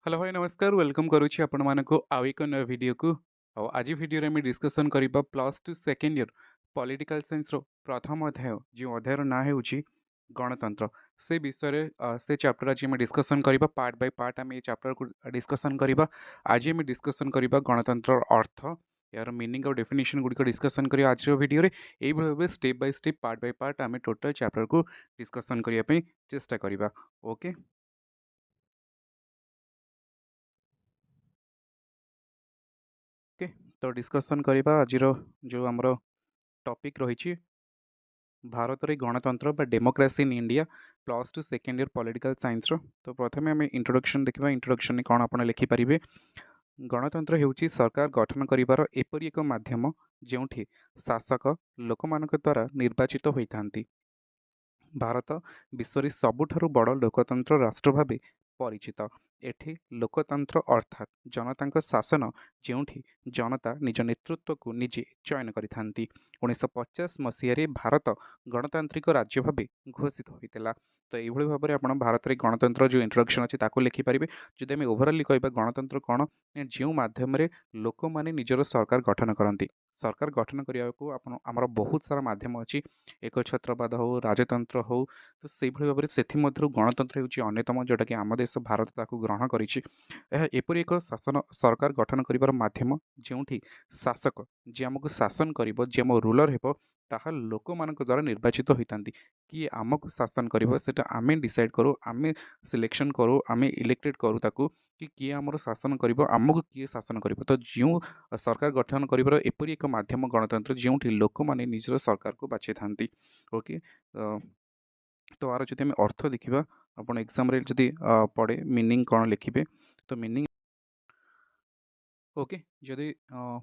Hello hi नमस्कार welcome करुच्ची आपण मानक आउ एक नया वीडियो को आज वीडियो रे डिस्कसन करिबा plus two second year political science रो प्रथम अध्याय जो अध्यायर ना हेउची गणतंत्र से विषय रे से चैप्टर आज मैं डिस्कसन करिबा पार्ट बाय पार्ट हम ये चैप्टर को डिस्कसन करिबा। आज मैं डिस्कसन करिबा गणतंत्र अर्थ यार मीनिंग और डेफिनेशन गुडी को डिस्कसन करिया आज वीडियो रे एई भाबे step by step part by part हम टोटल चैप्टर को डिस्कसन करिया पे चेष्टा करिबा। ओके ओके तो डिस्कसन करवा आज जो आमर टॉपिक रही भारत रे गणतंत्र बा democracy in India plus two second year political science तो प्रथम आम इंट्रोडक्शन देखा इंट्रोडक्शन कौन आप लिखिपारे। गणतंत्र होउची सरकार गठन करिवार एपरि एक माध्यम जेउठी शासक लोक मानक द्वारा निर्वाचित होइथांती। भारत विश्व सबुठारु बड़ लोकतंत्र राष्ट्र भाव परिचित। एठी लोकतंत्र अर्थात जनता शासन जेउठी जनता निज नेतृत्व को निजे चयन करिथांती। 1950 मसीह भारत गणतांत्रिक राज्य भाव घोषित होइतिला। तो ये भाव में आप भारत में गणतंत्र जो इंट्रोडक्शन अच्छी लिखिपारे। जदि आम ओभरअली कह गणतंत्र कौन जो माध्यम लोक मैंने निजर सरकार गठन करती। सरकार गठन करने को आमर बहुत सारा माध्यम अच्छी एक छत्रवाद हो राजतंत्र हो तो से भाव से गणतंत्र होन्यतम जोटा कि आम देश भारत ताकू ग्रहण करपरी एक शासन सरकार गठन कर माध्यम जो शासक जी आमको शासन कर जी आम रूलर हो ताहा लोक मान द्वारा निर्वाचित होता किए आमको शासन कर आम डिसाइड करूँ आम सिलेक्शन करूँ आम इलेक्टेड करूँ ताकू कि किए आमर शासन कर आमको किए शासन कर तो जो सरकार गठन कर एपरी एक माध्यम गणतंत्र जो लोक मैंने निजर सरकार को बाछी था। ओके तो आर जब अर्थ देखा आप एग्जाम जदि पढ़े मीनिंग कौन लिखे तो मीनिंग ओके जदि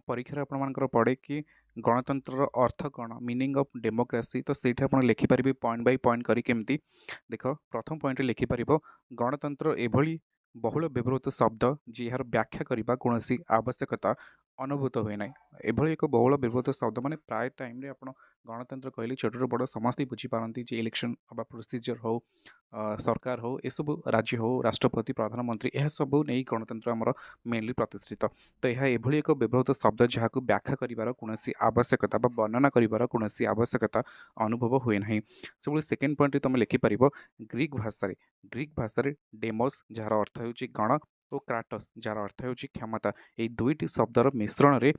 परीक्षा आपर पढ़े कि गणतंत्र अर्थ कौन मीनिंग ऑफ डेमोक्रेसी तो से लिखिपारे पॉइंट बाय पॉइंट करके देख प्रथम पॉइंट लिखिपार गणतंत्र एभली बहुल व्यवहृत शब्द जी यार व्याख्या करने कौन आवश्यकता अनुभूत हुए ना। एभली एक बहुल व्यवहृत शब्द माने प्राय टाइम रे आपण गणतंत्र कहले छोट बड़ समस्ते बुझीपारती जे इलेक्शन बा प्रोसीजर हो सरकार हो एसबू राज्य हो राष्ट्रपति प्रधानमंत्री यह सब नहीं गणतंत्र आमर मेनली प्रतिष्ठित। तो यह एभली एक व्यवहृत शब्द जहाँ को व्याख्या करिवार कौनसी आवश्यकता बा वर्णना करिवार कौनसी आवश्यकता अनुभव हुए ना। सब सेकेंड पॉइंट तुम लिखिपार ग्रीक भाषा डेमोस जार अर्थ हो गण और क्राटस जार अर्थ हो क्षमता ये दुईटी शब्दर मिश्रण रे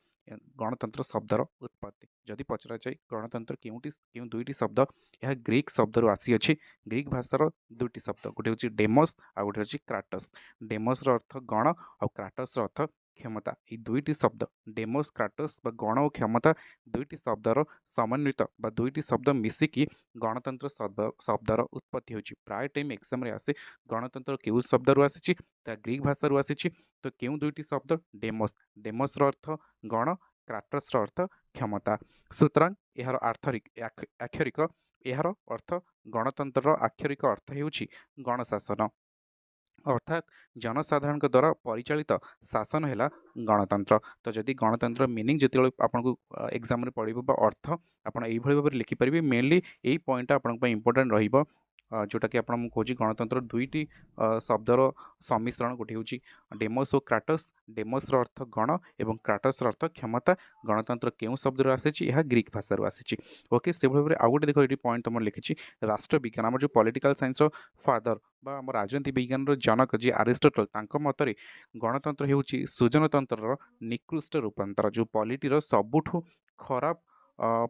गणतंत्र शब्दर उत्पत्ति जदि पचरा जाए गणतंत्र क्यों दुईटी शब्द यह ग्रीक शब्द आसी अच्छी ग्रीक भाषार दुईटी शब्द गोटे हूँ डेमोस आ गोटे हूँ क्राटस। डेमोस अर्थ गण और क्राटस अर्थ क्षमता ये दुईटी शब्द डेमोस क्राटस बा गण और क्षमता दुईटी शब्दर समन्वित बा दुईटी शब्द मिसिकी गणतंत्र शब्दर उत्पत्ति होची। प्राय टाइम एग्जाम रे आसे गणतंत्र क्यों शब्द रू आसी ग्रीक भाषा रू आसी तो क्यों दुईटी शब्द डेमोस डेमोस अर्थ गण क्राटस अर्थ क्षमता। सुतराং यार आक्षरिक यार अर्थ गणतंत्र आक्षरिक अर्थ होउची गणशासन अर्थात जनसाधारण द्वारा परिचालित शासन है गणतंत्र। तो जदि गणतंत्र मीनिंग जो आपको एग्जाम पढ़ो अर्थ आप भाव लिखिपारे मेनली यही पॉइंट आप इम्पोर्टाट रही जोटा कि आपको कौच गणतंत्र दुईटी शब्दर सम्मिश्रण गोटे हूँ डेमोस और क्राटस। डेमोस अर्थ गण और क्राटस अर्थ क्षमता गणतंत्र क्यों शब्द आसी ग्रीक भाषा आसी। ओके से भाव में आउ गए देख ये पॉइंट तुम लिखी राष्ट्र विज्ञान आम जो पॉलिटिकल साइंस फादर बा आम राजनीति विज्ञान जनक जी अरिस्टोटल मतरे गणतंत्र होउची सुजनतंत्र निकृष्ट रूपांतर जो पॉलिटीर सबुठु खराब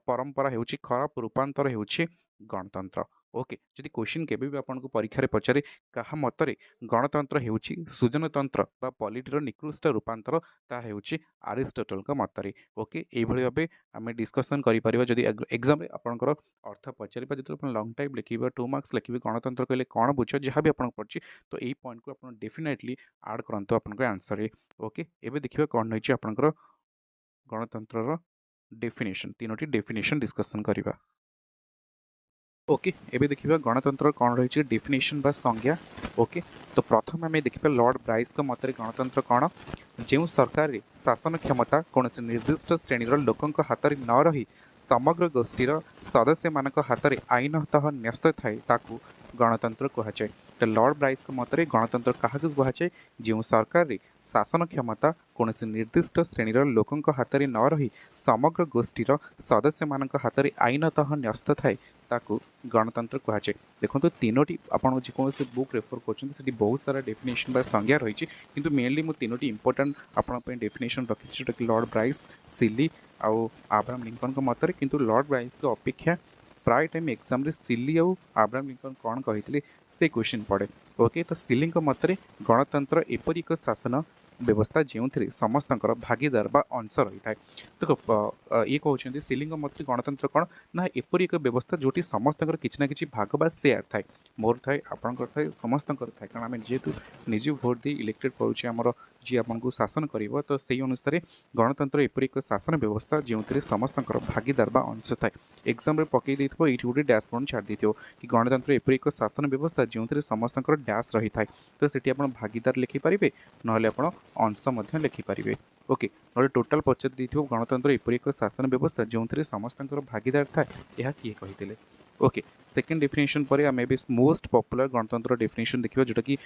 परंपरा होउची खराब रूपांतर होउची गणतंत्र। ओके जदि क्वेश्चन केबे भी आपको परीक्षा रे पचारे कहा मतरे गणतंत्र होउची सुजनतंत्र बा पॉलिटीर निकृष्ट रूपांतर ता होउची अरिस्टोटल मतरे। ओके ये भाव आम डिस्कसन करें जदि एग्जाम आपंकर अर्थ पचार जो लंग टाइम लिखे 2 मार्क्स लिखे गणतंत्र कहले कौन बुझ जहाँ भी आपको पड़ी तो यही पॉइंट को आप डेफिनेटली आड करते आपंकर आंसर। ओके एवं देखिए कौन रही आपंकर गणतंत्र डेफिनेशन तीनोटी डेफिनेशन डिस्कसन करवा। ओके एबे देखिबा गणतंत्र कौन रही डेफिनेशन बा संज्ञा। ओके तो प्रथम आम देखिए लॉर्ड ब्राइस का मत गणतंत्र कौन जो सरकार रे शासन क्षमता कौन निर्दिष्ट श्रेणीर लोकों हाथ में न रही समग्र गोष्ठीर सदस्य मान हाथ में आईनतः न्यस्त थाए ताकू गणतंत्र कहुए। तो लॉर्ड ब्राइस मतरे गणतंत्र क्या कहुए जो सरकार रे शासन क्षमता कौन निर्दिष्ट श्रेणीर लोकों हाथ में न रही समग्र गोष्ठीर सदस्य मान हाथ में आईनतः न्यस्त थाए ताकू गणतंत्र कहुए। देखो तीनोटी आपन जेकोसी बुक रेफर कर बहुत सारा डेफिनेशन बा संज्ञा रही किंतु मेनली मु तीनोटी इंपोर्टेंट आपन डेफिनेशन रखी जोटा कि लॉर्ड ब्राइस सिली आउ अब्राहम लिंकन मतरे किंतु लॉर्ड ब्राइस को अपेक्षा प्राय टाइम एग्जाम रे सिली आउ अब्राहम लिंकन कौन कही से क्वेश्चन पड़े। ओके तो सिली मतरे गणतंत्र एपरी एक शासन व्यवस्था जो समस्त भागीदार बा अंश रही है। देखो ये कहते सिली मत गणतंत्र कौन ना एपरी एक व्यवस्था जोटी समस्त किसी ना कि भाग बा सेयार थाए मोर थाए आपंकर थाए समस्त थाए कारण आम जेहेतु निजे भोट दे इलेक्टेड करुचे आमर जी आपको शासन कर तो से अनुसार गणतंत्र एपरी एक शासन व्यवस्था जो समस्त भागीदार बा अंश थाए एग्जाम पकई ये गोटे डैशबोर्ड छाड़ दी कि गणतंत्र एपरी एक शासन व्यवस्था जो समस्त डैश रही है तो सीटी आप भागीदार लिखिपारे ना आप अंश लिखिपारे। ओके ना टोटाल पचार दी गणतंत्र एपरी एक शासन व्यवस्था जो समस्त भागीदार थाए यह किए कही। ओके सेकेंड डेफिनेशन पर आम ए मोस्ट पॉपुलर गणतंत्र डेफिनेशन देखा जोटा कि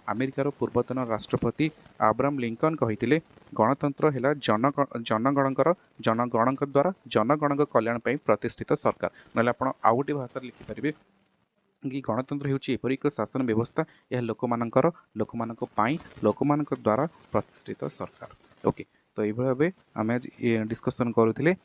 अमेरिकार पूर्वतन राष्ट्रपति अब्राहम लिंकन कही गणतंत्र है जनगण द्वारा जनगण कल्याण प्रतिष्ठित सरकार ना आप आउ गोटे भाषा लिखिपारे कि गणतंत्र होपरी एक शासन व्यवस्था यह लोक द्वारा प्रतिष्ठित सरकार। ओके तो ये भाव आम आज डिस्कसन करूँ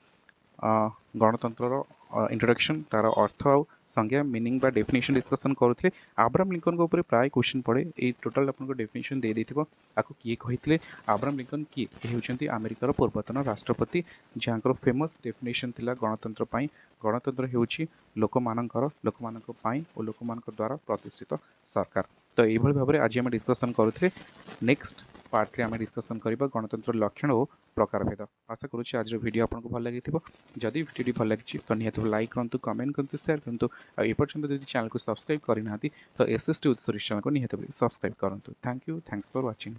गणतंत्र इंट्रोडक्शन तार अर्थ आउ संज्ञा मीनिंग बा डेफिनेशन डिस्कसन करुले अब्राहम लिंकन को ऊपर प्राय क्वेश्चन पड़े ये टोटाल आपको डेफिनेशन दे देथिबो आको किए कहितले अब्राहम लिंकन किए होउचंती अमेरिकार पूर्वतन राष्ट्रपति जहाँकर फेमस डेफिनेशन थिला गणतंत्र पाई गणतंत्र होउची लोकमानंकर पाई और लोकमानक द्वारा प्रतिष्ठित सरकार। तो ये भाव में आज आम डिस्कसन करुले नेक्स्ट पार्ट रे आम डिस्कसन करबा गणतंत्र लक्षण और प्रकार भेद। आशा करुच्ची आज वीडियो आपको भल लगी जदि वीडियो भल लगी तो निहत लाइक करूँ कमेंट करूँ शेयर करूँ एपर्यंत जब चैनल को सब्सक्राइब करना तो एसएसटी उत्सव चैनल को निहत सब्सक्राइब करूँ। Thank you thanks for watching.